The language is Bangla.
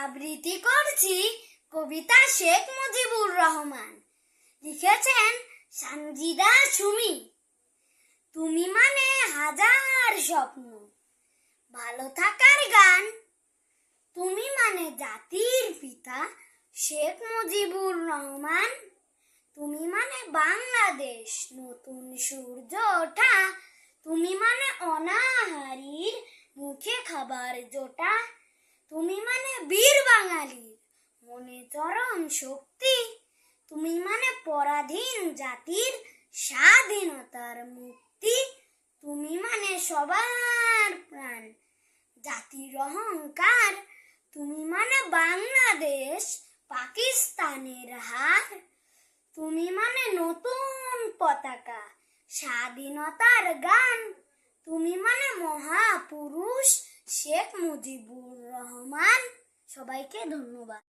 আবৃত্তি করছি কবিতা শেখ মুজিবুর রহমান। লিখেছেন সানজিদা সুমি। তুমি মানে হাজার স্বপ্ন, ভালো থাকার গান। তুমি মানে জাতির পিতা শেখ মুজিবুর রহমান। তুমি মানে বাংলাদেশ নতুন সূর্য ওঠা। তুমি মানে অনাহারীর মুখে খাবার জোটা। তুমি মানে বীর বাঙালির মনে চরম শক্তি। তুমি মানে পরাধীন জাতির স্বাধীনতার মুক্তি। তুমি মানে সবার প্রাণ, জাতির অহংকার। তুমি মানে বাংলাদেশ পাকিস্তানের হার। তুমি মানে নতুন পতাকা, স্বাধীনতার গান। তুমি মানে মহাপুরুষ শেখ মুজিবুর রহমান। সবাইকে ধন্যবাদ।